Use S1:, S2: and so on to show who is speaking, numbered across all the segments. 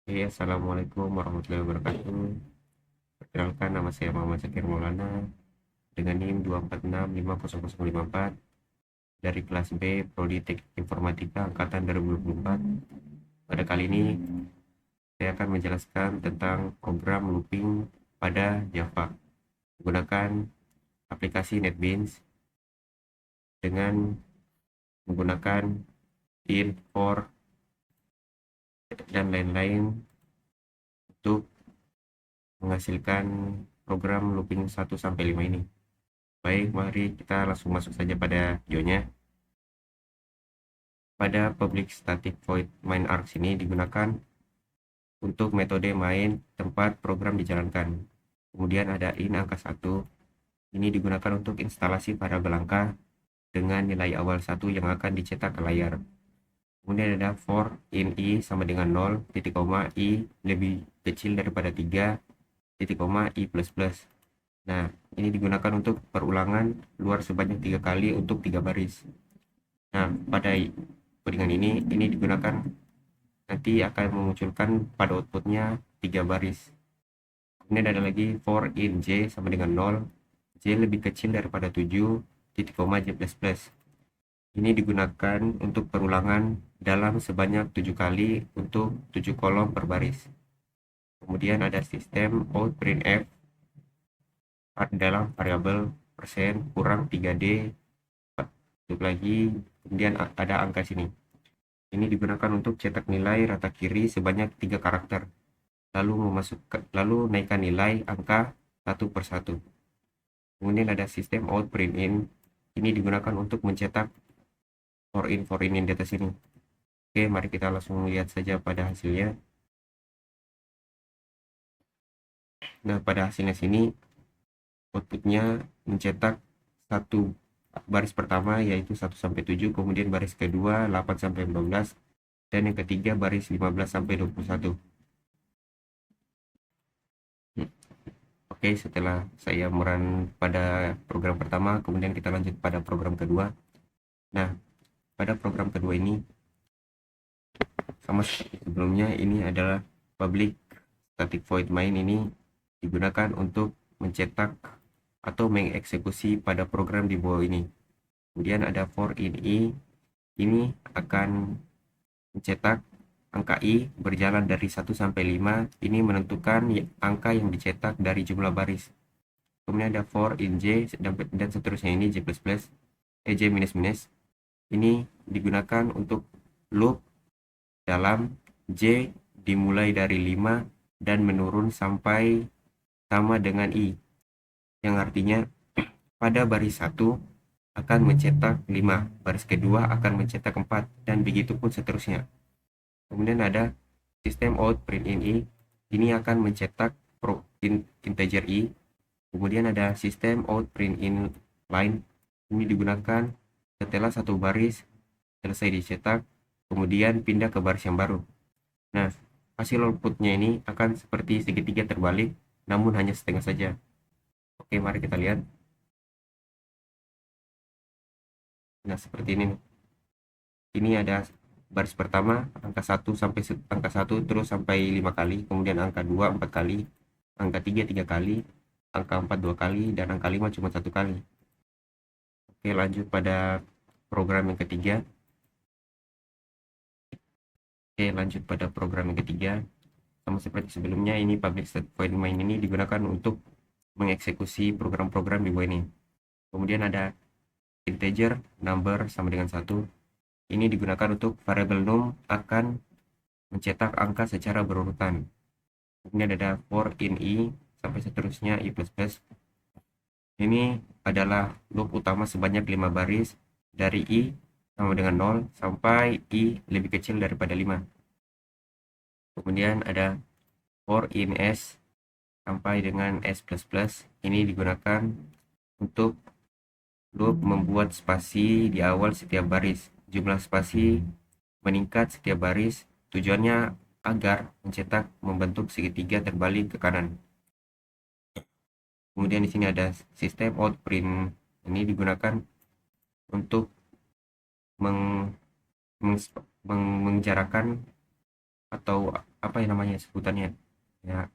S1: Assalamualaikum warahmatullahi wabarakatuh. Perkenalkan, nama saya Muhammad Zakir Maulana dengan NIM 2465054 dari kelas B Prodi Teknik Informatika angkatan 2024. Pada kali ini saya akan menjelaskan tentang program looping pada Java menggunakan aplikasi NetBeans dengan menggunakan int, for, dan lain-lain untuk menghasilkan program looping 1 sampai 5 ini. Baik, mari kita langsung masuk saja pada videonya. Pada public static void main args ini digunakan untuk metode main tempat program dijalankan. Kemudian ada in angka 1. Ini digunakan untuk instalasi variabel angka dengan nilai awal 1 yang akan dicetak ke layar. Kemudian ada for in i sama dengan 0, titik koma i lebih kecil daripada 3, titik koma i plus plus. Nah, ini digunakan untuk perulangan luar sebanyak 3 kali untuk 3 baris. Nah, pada codingan ini digunakan nanti akan memunculkan pada outputnya 3 baris. Kemudian ada lagi for in j sama dengan 0, j lebih kecil daripada 7, titik koma j plus plus. Ini digunakan untuk perulangan dalam sebanyak 7 kali untuk 7 kolom per baris. Kemudian ada sistem out printf dalam variabel persen kurang 3D untuk lagi. Kemudian ada angka sini. Ini digunakan untuk cetak nilai rata kiri sebanyak 3 karakter, lalu naikkan nilai angka satu per satu. Kemudian ada sistem out print in. Ini digunakan untuk mencetak for in di atas ini. Oke, mari kita langsung lihat saja pada hasilnya. Nah, pada hasilnya sini outputnya mencetak satu baris pertama yaitu 1 sampai 7, kemudian baris kedua 8 sampai 15, dan yang ketiga baris 15 sampai 21. Oke, setelah saya merun pada program pertama, kemudian kita lanjut pada program kedua. Nah, pada program kedua ini sama seperti sebelumnya, ini adalah public static void main. Ini digunakan untuk mencetak atau mengeksekusi pada program di bawah ini. Kemudian ada for in i. Ini akan mencetak angka i berjalan dari 1 sampai 5. Ini menentukan angka yang dicetak dari jumlah baris. Kemudian ada for in j dan seterusnya, ini j plus plus, j minus minus. Ini digunakan untuk loop dalam j dimulai dari 5 dan menurun sampai sama dengan i, yang artinya pada baris 1 akan mencetak 5, baris kedua akan mencetak 4, dan begitu pun seterusnya. Kemudian ada sistem out print in i. Ini akan mencetak integer i. Kemudian ada sistem out print in line. Ini digunakan setelah satu baris selesai dicetak, kemudian pindah ke baris yang baru. Nah, hasil outputnya ini akan seperti segitiga terbalik, namun hanya setengah saja. Oke, mari kita lihat. Nah, seperti ini. Ini ada baris pertama angka 1 sampai angka 1 terus sampai 5 kali, kemudian angka 2 4 kali, angka 3 3 kali, angka 4 2 kali, dan angka 5 cuma 1 kali. Oke, lanjut pada program yang ketiga. Sama seperti sebelumnya, ini public static void main ini digunakan untuk mengeksekusi program-program di bawah ini. Kemudian ada integer number sama dengan 1. Ini digunakan untuk variabel num akan mencetak angka secara berurutan. Kemudian ada for in i sampai seterusnya i plus plus. Ini adalah loop utama sebanyak 5 baris dari i sama dengan 0 sampai i lebih kecil daripada 5. Kemudian ada for in s sampai dengan s plus plus. Ini digunakan untuk loop membuat spasi di awal setiap baris. Jumlah spasi meningkat setiap baris, tujuannya agar membentuk segitiga terbalik ke kanan. Kemudian di sini ada sistem out print. Ini digunakan untuk menjarakan atau apa yang namanya sebutannya ya,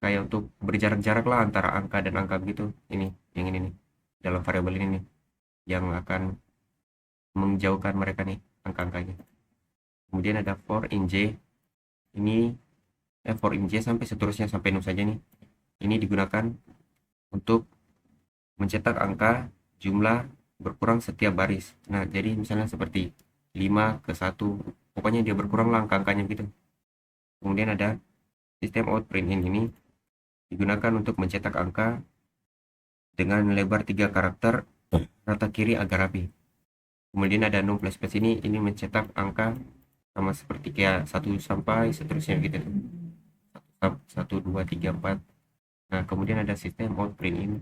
S1: kayak untuk berjarak-jarak lah antara angka dan angka begitu. Ini yang ini nih, dalam variabel ini nih yang akan menjauhkan mereka nih angka-angkanya. Kemudian ada for in j, ini for in j sampai seterusnya sampai 6 saja nih. Ini digunakan untuk mencetak angka jumlah berkurang setiap baris. Nah, jadi misalnya seperti 5 ke 1, pokoknya dia berkurang lah angka-angkanya gitu. Kemudian ada sistem out print in, ini digunakan untuk mencetak angka dengan lebar 3 karakter rata kiri agar rapi. Kemudian ada num plus plus, ini mencetak angka sama seperti kayak 1 sampai seterusnya gitu. 1 2 3 4. Nah, kemudian ada sistem out print in.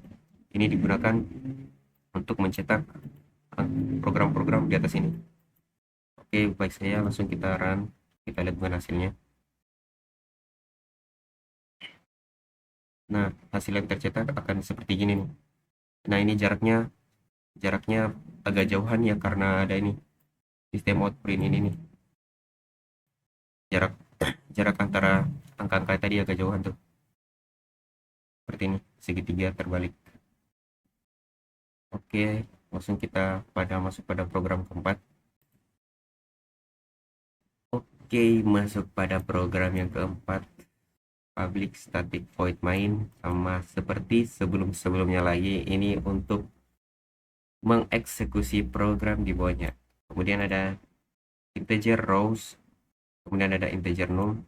S1: Ini digunakan untuk mencetak program-program di atas ini. Oke, baik, saya langsung kita run, kita lihat bukan hasilnya. Nah, hasil yang tercetak akan seperti gini nih. Nah, ini jaraknya agak jauhan ya karena ada ini sistem out print ini nih. Jarak jarak antara angka-angka tadi agak jauhan tuh. Seperti ini, segitiga terbalik. Oke, langsung kita masuk pada program keempat. Oke, masuk pada program yang keempat, public static void main. Sama seperti sebelum-sebelumnya lagi, ini untuk mengeksekusi program di bawahnya. Kemudian ada integer rows, kemudian ada integer num.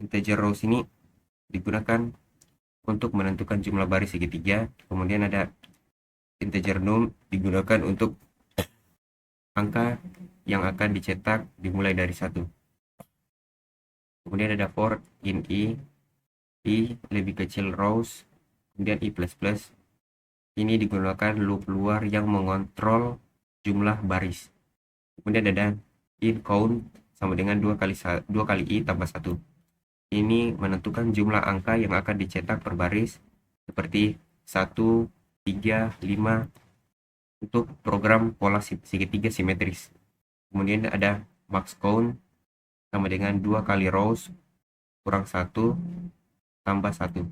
S1: Integer rows ini digunakan untuk menentukan jumlah baris segitiga. Kemudian ada integer num digunakan untuk angka yang akan dicetak dimulai dari 1. Kemudian ada for in i lebih kecil rows, kemudian i plus plus. Ini digunakan loop luar yang mengontrol jumlah baris. Kemudian ada in count sama dengan 2 kali i tambah 1. Ini menentukan jumlah angka yang akan dicetak per baris seperti 1, 3, 5 untuk program pola segitiga simetris. Kemudian ada max count sama dengan 2 kali rows kurang 1 tambah 1.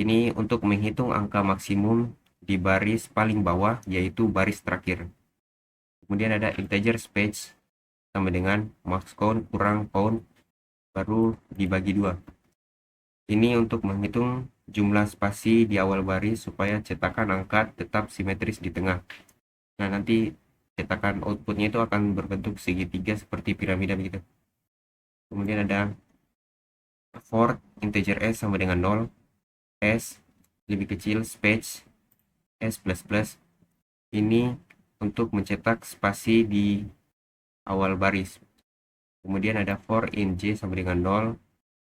S1: Ini untuk menghitung angka maksimum di baris paling bawah, yaitu baris terakhir. Kemudian ada integer space sama dengan max count kurang count baru dibagi 2. Ini untuk menghitung jumlah spasi di awal baris supaya cetakan angka tetap simetris di tengah. Nah, nanti cetakan outputnya itu akan berbentuk segitiga seperti piramida begitu. Kemudian ada for integer s sama dengan 0, s lebih kecil space s plus plus. Ini untuk mencetak spasi di awal baris. Kemudian ada for in j sama dengan 0,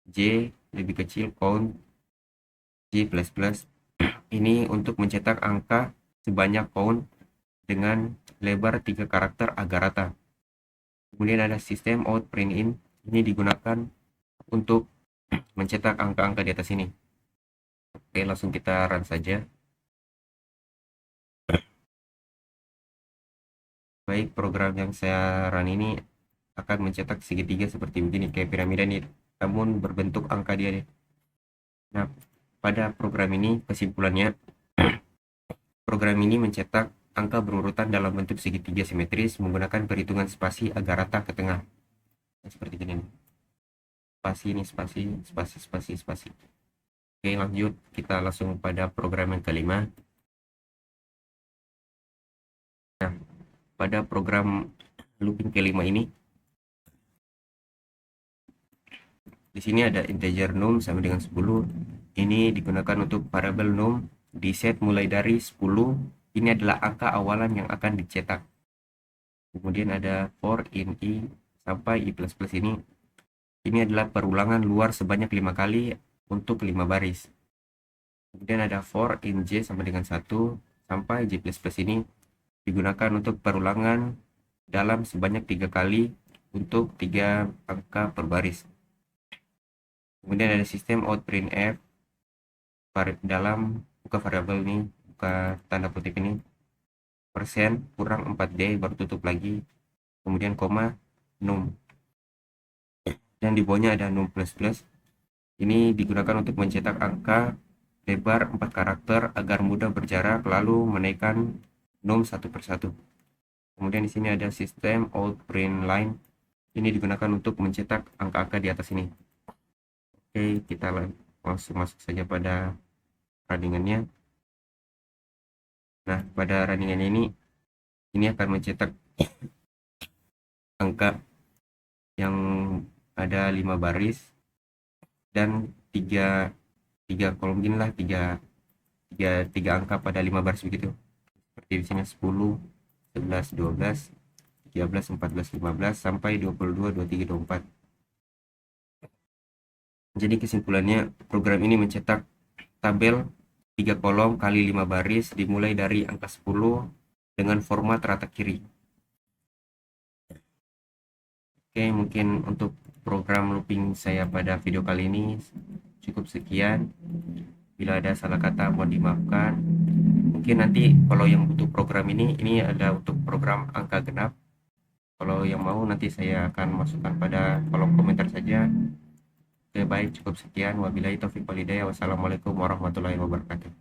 S1: j lebih kecil count j plus plus. Ini untuk mencetak angka sebanyak count dengan lebar 3 karakter agar rata. Kemudian ada sistem out print in. Ini digunakan untuk mencetak angka-angka di atas ini. Oke, langsung kita run saja. Baik, program yang saya run ini akan mencetak segitiga seperti begini, kayak piramida nih, namun berbentuk angka dia nih. Nah, pada program ini kesimpulannya, program ini mencetak angka berurutan dalam bentuk segitiga simetris menggunakan perhitungan spasi agar rata ke tengah. Nah, seperti ini nih. Spasi ini, spasi. Oke, lanjut, kita langsung pada program yang kelima. Nah, pada program looping kelima ini, di sini ada integer num sama dengan 10. Ini digunakan untuk variabel num di set mulai dari 10. Ini adalah angka awalan yang akan dicetak. Kemudian ada for in i sampai i plus plus ini. Ini adalah perulangan luar sebanyak 5 kali untuk 5 baris. Kemudian ada for in j sama dengan 1 sampai j plus plus, ini digunakan untuk perulangan dalam sebanyak 3 kali untuk 3 angka per baris. Kemudian ada sistem out print f dalam buka variabel ini, buka tanda kutip ini, persen kurang 4d baru tutup lagi, kemudian koma, num, dan di bawahnya ada num plus plus. Ini digunakan untuk mencetak angka lebar 4 karakter agar mudah berjarak lalu menaikkan num satu persatu. Kemudian di sini ada sistem out print line. Ini digunakan untuk mencetak angka-angka di atas ini. Oke, kita langsung masuk saja pada runningannya. Nah, pada runningan ini akan mencetak angka yang ada 5 baris dan tiga kolom gini lah, tiga angka pada 5 baris begitu. Seperti di sini 10, 11, 12, 13, 14, 15 sampai 22, 23, 24. Jadi kesimpulannya, program ini mencetak tabel 3 kolom kali 5 baris dimulai dari angka 10 dengan format rata kiri. Oke, mungkin untuk program looping saya pada video kali ini cukup sekian. Bila ada salah kata mohon dimaafkan. Mungkin nanti kalau yang butuh program ini ada untuk program angka genap. Kalau yang mau nanti saya akan masukkan pada kolom komentar saja. Oke, baik, cukup sekian. Wabillahi taufiq wal hidayah. Wassalamualaikum warahmatullahi wabarakatuh.